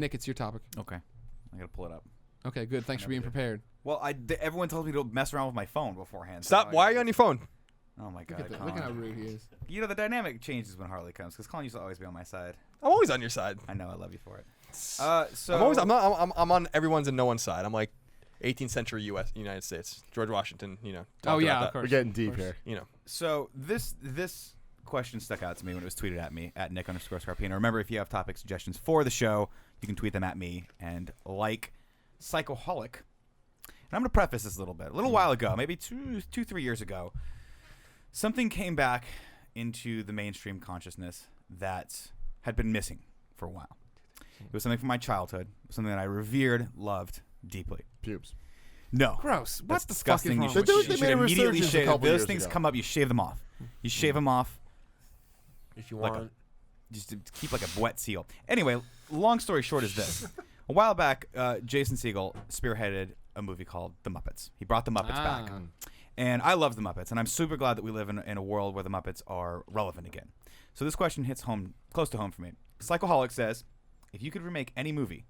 Nick, it's your topic. Okay. I got to pull it up. Okay, good. Thanks for being prepared. Well, everyone told me to mess around with my phone beforehand. Stop. Why are you on your phone? Oh, my God. Look at how rude he is. You know, the dynamic changes when Harley comes because Colin used to always be on my side. I'm always on your side. I know. I love you for it. So I'm on everyone's and no one's side. I'm like 18th century United States. George Washington, Oh, yeah, of that. course. We're getting deep here. So this question stuck out to me when it was tweeted at me at Nick_Scarpino. Remember, if you have topic suggestions for the show, you can tweet them at me and like Psychoholic. And I'm going to preface this a little bit. A little while ago, maybe 3 years ago, something came back into the mainstream consciousness that had been missing for a while. It was something from my childhood, something that I revered, loved deeply. Pubes. No. Gross. That's What the disgusting. fuck is You wrong should, with They you? made a immediately resurgence a shave. couple Those years things ago. come up, you shave them off. You shave them off. If you Like want. Just to keep like a wet seal. Anyway, long story short is this. A while back, Jason Segel spearheaded a movie called The Muppets. He brought the Muppets back. And I love the Muppets, and I'm super glad that we live in a world where the Muppets are relevant again. So this question hits close to home for me. Psychoholic says, if you could remake any movie,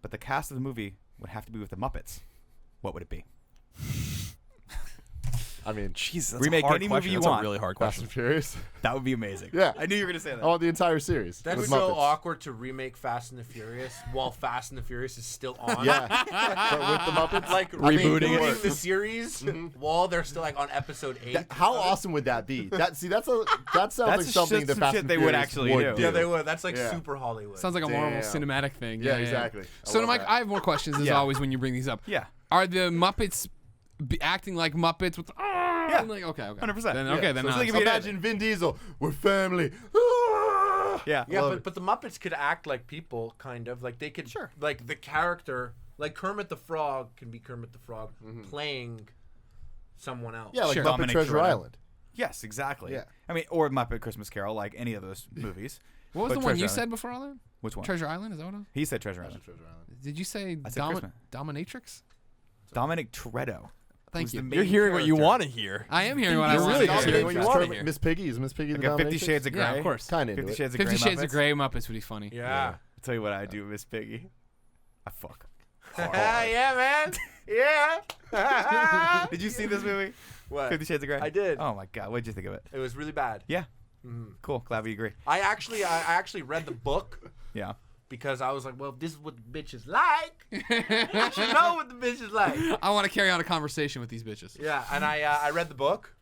but the cast of the movie would have to be with the Muppets, what would it be? I mean, Jesus, that's Remake a hard any question. movie you That's want. a really hard Fast question. and Furious. That would be amazing. Yeah. I knew you were going to say that. I want the entire series. That'd be with so Muppets. awkward to remake Fast and the Furious while Fast and the Furious is still on. Yeah. But with the Muppets, Like Rebooting it. rebooting the series while they're still like on episode 8. how awesome would that be? That sounds like something that some Fast shit and they would Furious actually would do. Yeah, they would. That's like Yeah. super Hollywood. Sounds like a Marvel Damn. cinematic thing. Yeah, exactly. So, love Mike, that. I have more questions as Yeah. always when you bring these up. Yeah. Are the Muppets acting like Muppets with? Yeah. Like, okay. 100%. Then, Yeah. okay, then So it's no, like if so- you- Imagine Vin Diesel. We're family. Yeah. Yeah, Love but the Muppets could act like people, kind of. Like, they could, like, the character, like Kermit the Frog can be Kermit the Frog playing someone else. Yeah, like Sure. Muppet Dominic Treasure Toretto. Island. Yes, exactly. Yeah. I mean, or Muppet Christmas Carol, like any of those movies. What was But the one Treasure you Island. said before all that? Which one? Treasure Island? Is that what it was? He said Treasure Island. Treasure Island. Did you say I said Christmas. Dominatrix? Dominic Toretto. Thank who's you. the main You're hearing what you character. want to hear. I am hearing what I You're want really to just hear. hearing What you you want to want? hear. Miss Piggy? Is Miss Piggy the Like a 50 dominatrix? Shades of Grey. Yeah, of course. Kind of. 50 into it. Shades of 50 Grey. Shades Muppets. of Grey Muppets would be funny. Yeah. I'll tell you what I do, Miss Piggy. I fuck. Yeah, man. Yeah. Did you see this movie? What? 50 Shades of Grey? I did. Oh my god, what did you think of it? It was really bad. Yeah. Cool. Glad we agree. I actually read the book Yeah. because I was like, well, this is what the bitch is like. I should know what the bitch is like. I want to carry on a conversation with these bitches. Yeah, and I read the book,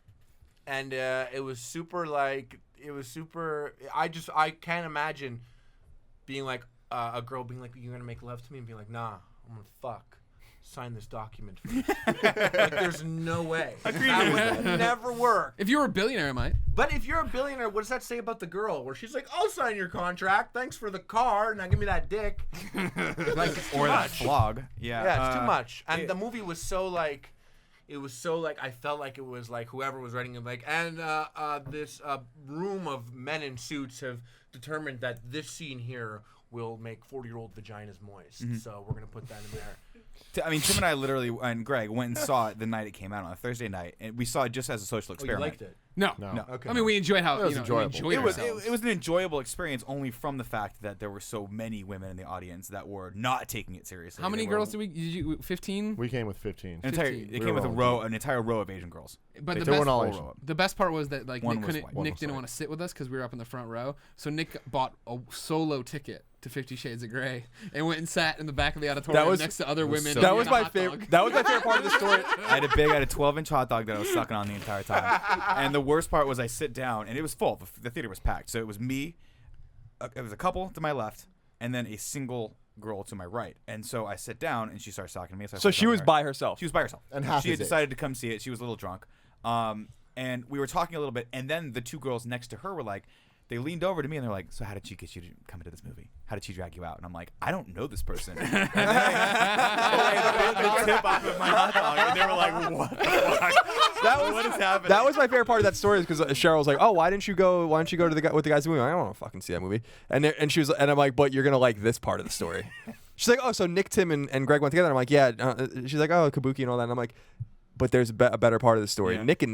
and it was super like I can't imagine being like a girl being like, you're gonna make love to me, and being like, nah, I'm gonna fuck. Sign this document first. Like, there's no way. That would never work. If you were a billionaire, it might. But if you're a billionaire, what does that say about the girl? Where she's like, I'll sign your contract. Thanks for the car. Now give me that dick. Like, it's too Or that much. flog. Yeah. Yeah, it's too much. And it- the movie was so like, I felt like it was like whoever was writing it, like, and this room of men in suits have determined that this scene here will make 40-year-old vaginas moist. So we're going to put that in there. I mean, Tim and I literally, and Greg, went and saw it the night it came out on a Thursday night, and we saw it just as a social Oh, you experiment. liked it? No. No. Okay. I mean, we enjoyed how It was we enjoyable. enjoyed It was ourselves. it was an enjoyable experience only from the fact that there were so many women in the audience that were not taking it seriously. How many They were- girls did you 15? We came with 15. An entire, 15. it We came were with all an entire row of Asian girls. But They the weren't best, all Full Asian. row. the best part was that like One Nick was couldn't. white. One Nick was didn't white. want to sit with us because we were up in the front row. So Nick bought a solo ticket to 50 Shades of Grey and went and sat in the back of the auditorium was- next to other women. so That eating was a my hot favorite. dog. That was my favorite part of the story. I had a 12-inch hot dog that I was sucking on the entire time. And the worst part was I sit down, and it was full. The theater was packed. So it was me, it was a couple to my left, and then a single girl to my right. And so I sit down, and she starts talking to me. I So start she talking was to her. by herself. She was by herself. And half she had his age. decided to come see it. She was a little drunk. And we were talking a little bit, and then the two girls next to her were like, they leaned over to me and they're like, so how did she get you to come into this movie? How did she drag you out? And I'm like, I don't know this person. And then I bit the tip off of my hot dog, and they were like, what the fuck? What is happening? That was my favorite part of that story, because Cheryl was like, "Oh, why don't you go to the guy with the guys movie?" I don't want to fucking see that movie. And she was, and I'm like, "But you're gonna like this part of the story." She's like, "Oh, so Nick, Tim, and Greg went together." And I'm like, "Yeah." She's like, "Oh, Kabuki and all that." And I'm like, but there's a better part of the story. Yeah. Nick and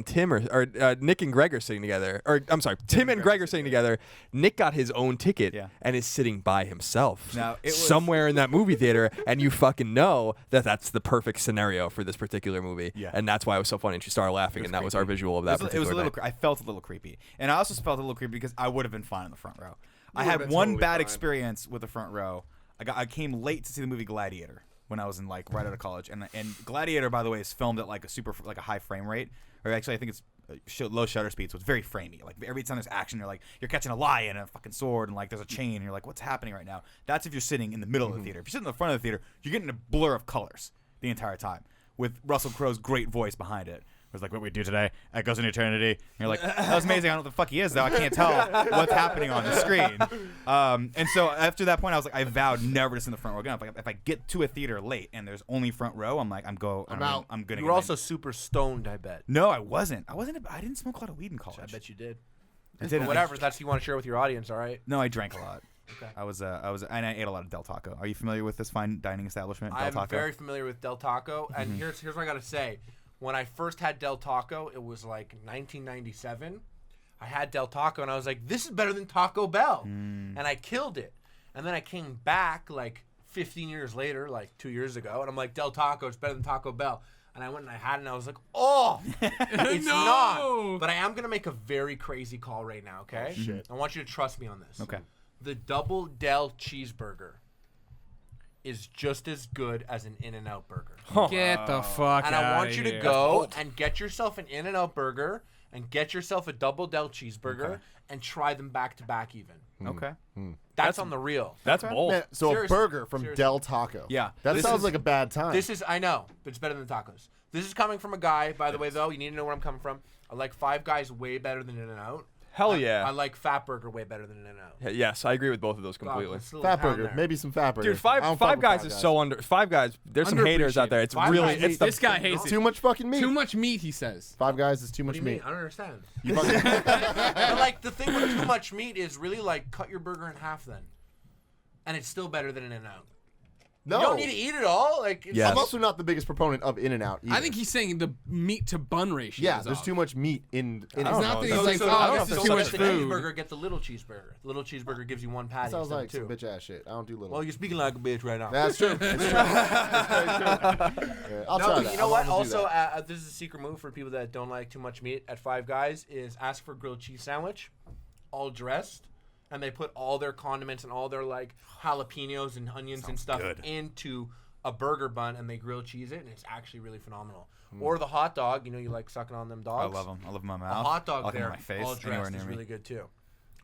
Nick and Greg are sitting together. Or I'm sorry, Tim and Greg are sitting together. Nick got his own ticket and is sitting by himself Now, it was- somewhere in that movie theater, and you fucking know that that's the perfect scenario for this particular movie. Yeah. And that's why it was so funny. And she started laughing, and that was our visual of that. It was a little. night. I felt a little creepy, and I also felt a little creepy because I would have been fine in the front row. I would've had been one totally bad fine. experience with the front row. I came late to see the movie Gladiator when I was in like right out of college, and Gladiator, by the way, is filmed at like a high frame rate, or actually I think it's low shutter speed, so it's very framey. Like every time there's action, you're catching a lion and a fucking sword, and like there's a chain, and you're like, what's happening right now? That's if you're sitting in the middle of the theater. If you're sitting in the front of the theater, you're getting a blur of colors the entire time with Russell Crowe's great voice behind it. It was like, what we do today echoes in eternity. And you're like, that was amazing. I don't know what the fuck he is, though. I can't tell what's happening on the screen. And so after that point, I was like, I vowed never to sit in the front row again. If I get to a theater late and there's only front row, I'm like, I'm out. gonna. You were also super stoned, I bet. No, I wasn't. I didn't smoke a lot of weed in college. I bet you did. I didn't. Whatever. That's what you want to share with your audience, all right? No, I drank a lot. Okay. And I ate a lot of Del Taco. Are you familiar with this fine dining establishment, Del Taco? I'm very familiar with Del Taco, and here's what I gotta say. When I first had Del Taco, it was like 1997. I had Del Taco, and I was like, this is better than Taco Bell. And I killed it. And then I came back like 15 years later, like 2 years ago, and I'm like, Del Taco is better than Taco Bell. And I went and I had it, and I was like, oh, it's not. But I am going to make a very crazy call right now, okay? Oh, shit. I want you to trust me on this. Okay. The Double Del Cheeseburger is just as good as an In-N-Out burger. Get the fuck And out I want of you here. to go and get yourself an In-N-Out burger and get yourself a Double Del Cheeseburger and try them back to back even. Okay. That's on the real. That's bold. Man, so Seriously, a burger from seriously. Del Taco. Yeah. That This sounds is- like a bad time. This is, I know, but it's better than tacos. This is coming from a guy, by the way, though. You need to know where I'm coming from. I like Five Guys way better than In-N-Out. Hell yeah. I like Fat Burger way better than In-N-Out. Yeah, yes, I agree with both of those completely. It's a little Fat pound burger. there. Maybe some fat burger. Dude, Five Guys is so under. Five Guys, there's some haters out there. It's Five really, Guys it's is- the This guy hates it. Too much fucking meat. Too much meat, he says. Five Guys is too What much do you mean? meat. I don't understand. You fucking- But like the thing with too much meat is really like cut your burger in half then, and it's still better than In-N-Out. no. You don't need to eat it all. Like it's Yes. I'm also not the biggest proponent of In-N-Out either. I think he's saying the meat to bun ratio. Yeah, is there's off. too much meat in It's don't not know. that So- he's like, I don't oh, know this if is there's too much such the food. cheeseburger, get the little cheeseburger. The little cheeseburger gives you one patty. Sounds instead of like some two. bitch ass shit. I don't do little. Well, you're speaking like a bitch right now. That's true. It's true. That's very true. Yeah, I'll No, try but that. you know I'm what? gonna do Also, that. this is a secret move for people that don't like too much meat at Five Guys is ask for a grilled cheese sandwich, all dressed, and they put all their condiments and all their like jalapenos and onions and stuff good. into a burger bun, and they grill cheese it, and it's actually really phenomenal. Or the hot dog, you like sucking on them I dogs. love them. I love them in my A mouth. hot I dog like 'em there, in my face, all anywhere dressed, near is me. really good too.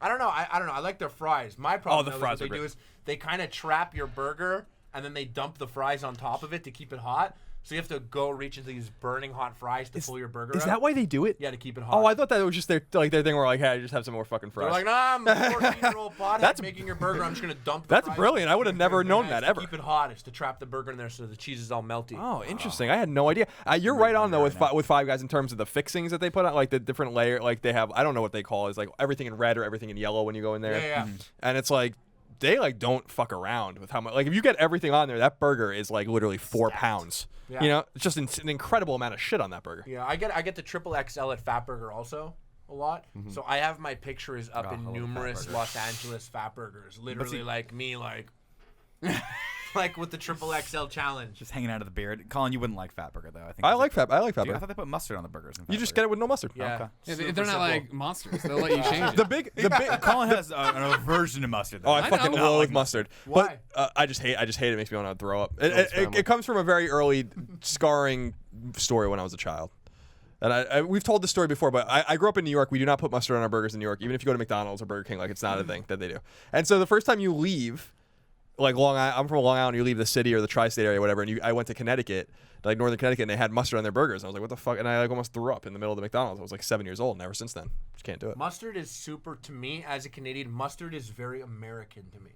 I don't know. I don't know. I like their fries. My problem the though, is fries what are they do great. is they kind of trap your burger and then they dump the fries on top of it to keep it hot. So you have to go reach into these burning hot fries to pull your burger Is out. that why they do it? Yeah, to keep it hot. Oh, I thought that was just their thing where like, hey, just have some more fucking They're fries. like, nah, I'm a 14-year-old pothead That's- making your burger. I'm just gonna dump. The That's fries. brilliant. I would have never known Yeah, that it's to ever. Keep it hot. It's to trap the burger in there so the cheese is all melty. Oh, interesting. I had no idea. You're right on though with Five Guys in terms of the fixings that they put on, like the different layer. Like they have, I don't know what they call it. It's like everything in red or everything in yellow when you go in there. Yeah. And it's like they like don't fuck around with how much. Like if you get everything on there, that burger is like literally 4 pounds. Yeah. You know, it's just an incredible amount of shit on that burger. Yeah, I get the triple XL at Fat Burger also a lot. So I have my pictures up Oh, in I love numerous Fat Burger. Los Angeles Fat Burgers. Literally see- like me like with the triple XL challenge. Just hanging out of the beard. Colin, you wouldn't like Fat Burger though. I think. I like Fat I Burger. thought they put mustard on the burgers. In You Fat just Burger. get it with no mustard. Yeah, Okay. Yeah, super they're not simple. like monsters. They'll let you change The it. big Colin has an aversion to mustard. Though. Oh, I I fucking know. loathe mustard. Why? But I just hate it. It makes me want to throw up. Jones family. It comes from a very early scarring story when I was a child. And we've told this story before, but I grew up in New York. We do not put mustard on our burgers in New York. Even if you go to McDonald's or Burger King, like it's not a thing that they do. And so the first time you leave, like I'm from Long Island, you leave the city or the tri-state area, whatever, and I went to Connecticut, like Northern Connecticut, and they had mustard on their burgers. And I was like, what the fuck? And I like almost threw up in the middle of the McDonald's. I was like 7 years old, and ever since then, just can't do it. Mustard is super to me as a Canadian. Mustard is very American to me.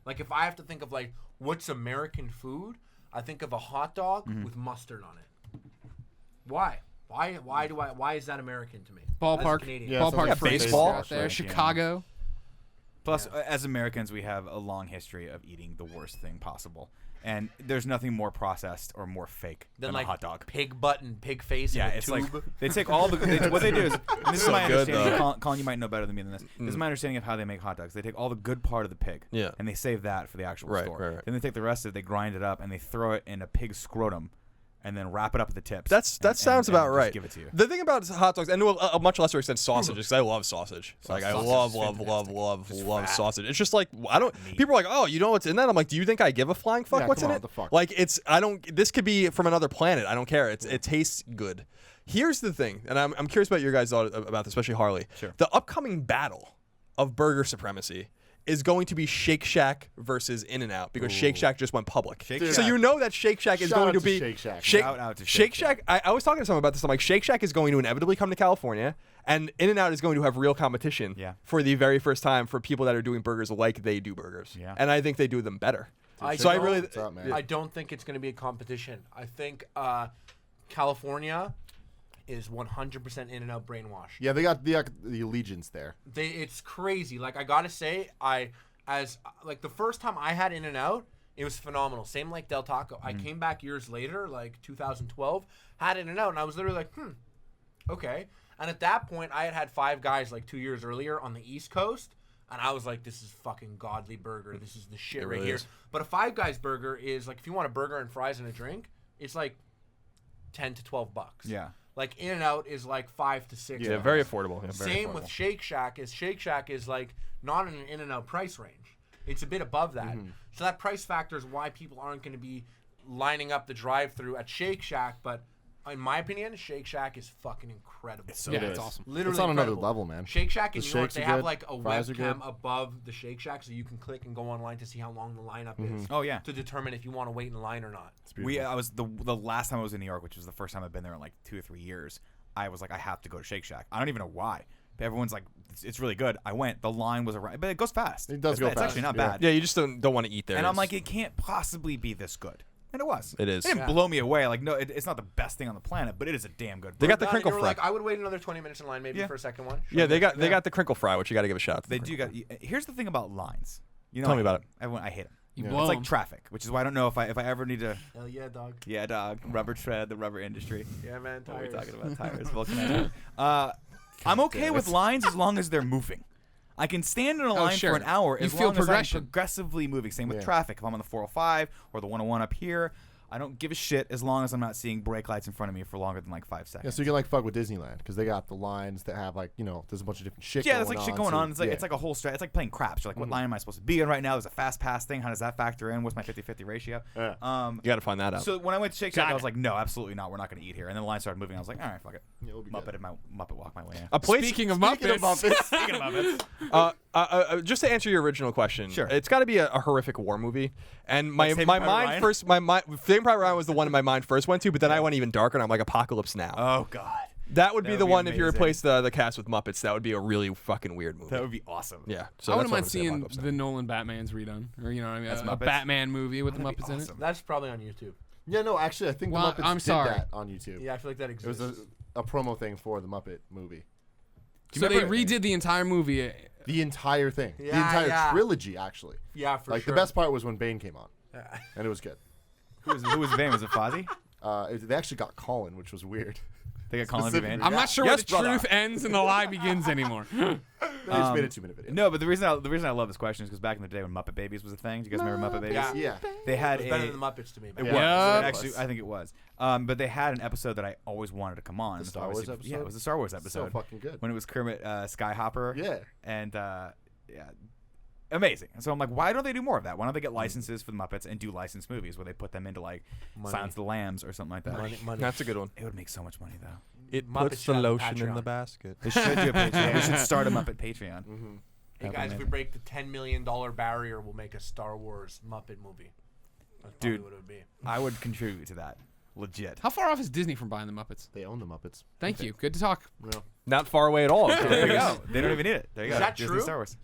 Like if I have to think of like what's American food, I think of a hot dog with mustard on it. Why? Why is that American to me? As a Ballpark, Canadian? Yeah, ballpark sounds for like baseball. out there. Yeah. Chicago. Plus, as Americans, we have a long history of eating the worst thing possible. And there's nothing more processed or more fake Then than like a hot dog. pig butt and pig face Yeah, in a it's tube. like they take all the what they do is, and this is my good, understanding. though. Colin, you might know better than me than this. This is my understanding of how they make hot dogs. They take all the good part of the pig, Yeah. and they save that for the actual Right, store. right. Then they take the rest of it, they grind it up, and they throw it in a pig's scrotum, and then wrap it up at the tips. That sounds about just right. Give it to you. The thing about hot dogs, and to a much lesser extent sausages, because I love sausage. Like I Sausage love, is love, fantastic. love fat. sausage. It's just like I don't. Meat. People are like, oh, you know what's in that? I'm like, do you think I give a flying fuck Yeah, what's come in on, it? the fuck. Like it's I don't. This could be from another planet. I don't care. It tastes good. Here's the thing, and I'm curious about your guys' thought about this, especially Harley. Sure. The upcoming battle of burger supremacy is going to be Shake Shack versus In-N-Out because Shake Shack just went public. Shake So Shack. you know that Shake Shack is Shout going out to to be Shake Shack. Shout out to Shake Shake Shack. I was talking to someone about this. I'm like, Shake Shack is going to inevitably come to California, and In-N-Out is going to have real competition for the very first time for people that are doing burgers like they do burgers. Yeah. And I think they do them better. I So I don't- really, What's up, man? I don't think it's going to be a competition. I think California is 100% In-N-Out brainwashed. Yeah, they got the allegiance there. It's crazy. Like I gotta say, the first time I had In-N-Out, it was phenomenal. Same like Del Taco. I came back years later, like 2012, had In-N-Out, and I was literally like, okay. And at that point, I had Five Guys like 2 years earlier on the East Coast, and I was like, this is fucking godly burger. This is the shit right really here. is. But a Five Guys burger is like, if you want a burger and fries and a drink, it's like $10 to $12. Yeah. Like In-N-Out is like $5 to $6. yeah, very affordable. Yeah, very Same affordable. with Shake Shack. Shake Shack is like not in an In-N-Out price range. It's a bit above that. So that price factor is why people aren't going to be lining up the drive-through at Shake Shack. But in my opinion, Shake Shack is fucking incredible. Yeah, It it's is. awesome. Literally It's on another incredible. level, man. Shake Shack in The New York, shakes they are have good, like a fries are webcam good. above the Shake Shack, so you can click and go online to see how long the lineup is. Oh yeah. To determine if you want to wait in line or not. It's beautiful. I was the last time I was in New York, which was the first time I've been there in like 2 or 3 years. I was like, I have to go to Shake Shack. I don't even know why. But everyone's like, it's really good. I went. The line was around, but it goes fast. It does go It's fast, actually not yeah. bad. Yeah, you just don't want to eat there. And I'm It's- like, it can't possibly be this good. And it was. It is. It didn't blow me away. Like, no, it's not the best thing on the planet, but it is a damn good. They got the And crinkle you were fry. like, I would wait another 20 minutes in line maybe Yeah. for a second one. Yeah, they got the crinkle fry, which you got to give a shout out to. They the do crinkle got. Here's the thing about lines. You know, Tell I me about hate 'em. Everyone, I hate them. You Yeah. blow It's like 'em. traffic, which is why I don't know if I ever need to. Hell yeah, dog. Yeah, dog. Rubber tread, the rubber industry. Yeah, man. What are we Tires. talking about? Tires. Vulcanizing. I'm okay with lines as long as they're moving. I can stand in a line sure. for an hour You as feel long as I'm progression. progressively moving. Same with Yeah. traffic. If I'm on the 405 or the 101 up here, I don't give a shit as long as I'm not seeing brake lights in front of me for longer than like 5 seconds. Yeah, so you can like fuck with Disneyland because they got the lines that have like there's a bunch of different shit. Yeah, going there's like shit on, going so- on. It's like yeah. it's like a whole strat. It's like playing craps. You're like, what line am I supposed to be in right now? There's a fast pass thing. How does that factor in? What's my 50-50 ratio? Yeah. You got to find that out. So when I went to Shake Shack, I was like, no, absolutely not. We're not going to eat here. And then the line started moving. I was like, all right, fuck it. Yeah, it'll be Muppet good. and my Muppet walk my way in. a place. Speaking of Speaking of Muppets, Muppets, Speaking of Muppets, Just to answer your original question, Sure. it's got to be a horrific war movie. And my Saving my Private mind Ryan? first, Saving Private Ryan was the one my mind first went to, but then I went even darker, and I'm like, Apocalypse Now. oh god, that would that be would the be one if you amazing. replace the cast with Muppets. That would be a really fucking weird movie. that would be awesome. Yeah, so I that's wouldn't why mind I'm saying seeing Apocalypse Now. the Nolan Batman's redone, or you know what I mean, That's a Muppets? Batman movie with the That'd be Muppets in it. awesome. That's probably on YouTube. yeah, no, actually, I think Well, the Muppets I'm did sorry. that on YouTube. Yeah, I feel like that It was exists. a promo thing for the Muppet movie. Do you So they remember- redid the entire movie. The entire thing, the Yeah, entire yeah. trilogy, actually. Yeah, for Like sure. the best part was when Bane came on, and it was good. Who was Vane? Was it Fozzie? They actually got Colin, which was weird. They got Colin Specifically. Vane. I'm not sure Yes, where the brother. truth ends and the lie begins anymore. They just made a 2-minute video. No, but the reason I love this question is because back in the day when Muppet Babies was a thing. Do you guys remember Muppet Babies? Yeah. Yeah. They had It's a. better than the Muppets to me. It Man. was. Yeah. It actually, I think it was. But they had an episode that I always wanted to come on. The It's Star Wars obviously- Yeah, episode? it was the Star Wars So episode. fucking good. When it was Kermit Skyhopper. Yeah. And yeah, amazing. And so I'm like, why don't they do more of that? Why don't they get licenses for the Muppets and do licensed movies where they put them into like Money. Silence of the Lambs or something like that? Money. That's a good one. It would make so much money though. It Muppets puts should the have a lotion in Patreon. the basket. They should do a Patreon. We should start a Muppet Patreon. Mm-hmm. Hey That'd be guys, if we amazing. break the $10 million barrier, we'll make a Star Wars Muppet movie. That's probably Dude. what it would be. I would contribute to that. Legit. How far off is Disney from buying the Muppets? They own the Muppets. Thank you. Good to talk. Well, Not far away at all. There you go. They don't even need it. There you Is go. that Disney true? Star Wars.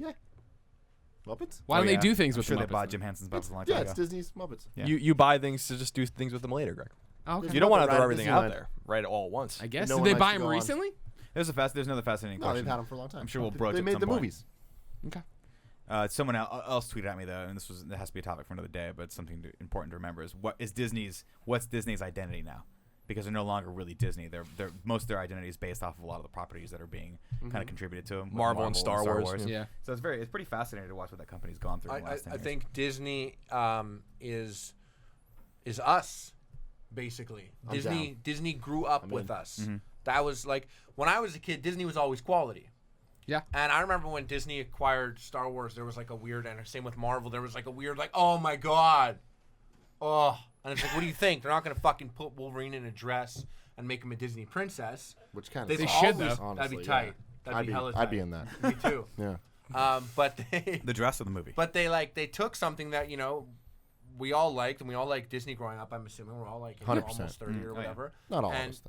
Muppets? Why don't Oh, they yeah. do things I'm with sure the they Muppets? bought Jim Henson's Muppets a long Yeah, time it's ago. Disney's Muppets. Yeah. You buy things to just do things with them later, Greg. Oh, okay. You don't want to Muppet throw Ride everything at out Disneyland. there right all at once. I guess. No Did one they likes buy to him go on. recently? There's another fascinating No, question. they've had them for a long time. I'm sure we'll They broach it at made some the point. movies. Okay. Someone else tweeted at me though, and it has to be a topic for another day, but it's something important to remember is what's Disney's identity now? Because they're no longer really Disney. They're most of their identity is based off of a lot of the properties that are being kind of contributed to them. Marvel and Star Wars. Yeah. So it's pretty fascinating to watch what that company's gone through in the last 10 I years. think Disney is us, basically. Disney grew up with us. That was like when I was a kid. Disney was always quality. Yeah. And I remember when Disney acquired Star Wars, there was like a weird, and same with Marvel, there was like a weird, like, oh my god, oh. And it's like, what do you think? They're not going to fucking put Wolverine in a dress and make him a Disney princess. Which kind of They should, always- though. That'd be Honestly, tight. yeah. That'd be hella tight. I'd be in that. Me too. Yeah. But they the dress of the movie. but they took something that, we all liked, and we all liked Disney growing up. I'm assuming we're all like 100%. almost 30 or whatever. Not all of and, us,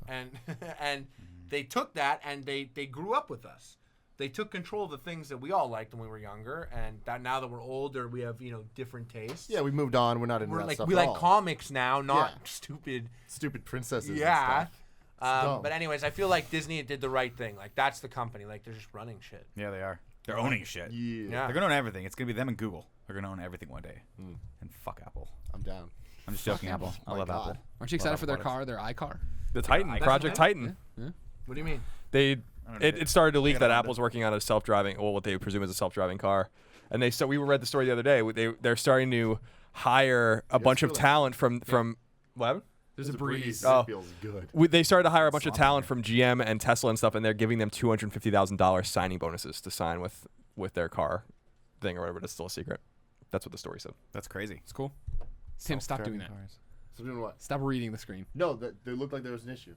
though. And they took that and they grew up with us. They took control of the things that we all liked when we were younger, and that now that we're older, we have different tastes. Yeah, we moved on. We're not into We're that like stuff we at like all. comics now, not Yeah. stupid princesses. Yeah. And stuff. dumb. But anyways, I feel like Disney did the right thing. Like that's the company. Like they're just running shit. Yeah, they are. They're owning shit. Yeah. They're gonna own everything. It's gonna be them and Google. They're gonna own everything one day. And fuck Apple. I'm down. I'm just joking, Apple. I My love God. Apple. Aren't you excited Love for their Apple car, their iCar? The Titan, That's Project nice. Titan. What do you mean? It started to leak gotta that find Apple's working on a self-driving, well, what they presume is a self-driving car, and we read the story the other day. They're starting to hire a bunch of really. talent from what happened? There's a breeze. Oh. It feels good. They started to hire a bunch of talent from GM and Tesla and stuff, and they're giving them $250,000 signing bonuses to sign with their car thing or whatever. It's still a secret. That's what the story said. That's crazy. It's cool. Tim, stop doing that. So doing what? Stop reading the screen. No, they looked like there was an issue.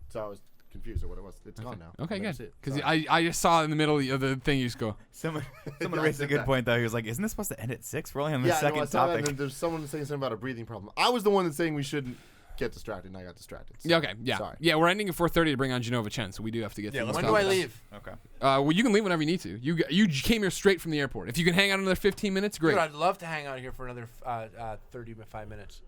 So I was confused at what it was. It's gone now. Okay, I'll never see good. it. Because Sorry. I just saw in the middle of the thing, you just go, Someone I raised a said good that. point though. He was like, "Isn't this supposed to end at 6? We're only on the Yeah, I know, I second saw that, topic." and then there's someone saying something about a breathing problem. I was the one that's saying we shouldn't get distracted, and I got distracted. So, yeah, okay, yeah. Sorry. Yeah, we're ending at 4:30 to bring on Genova Chen, so we do have to get through this When do I topic. leave? Okay. Well, you can leave whenever you need to. You came here straight from the airport. If you can hang out another 15 minutes, great. Dude, I'd love to hang out here for another 35 minutes.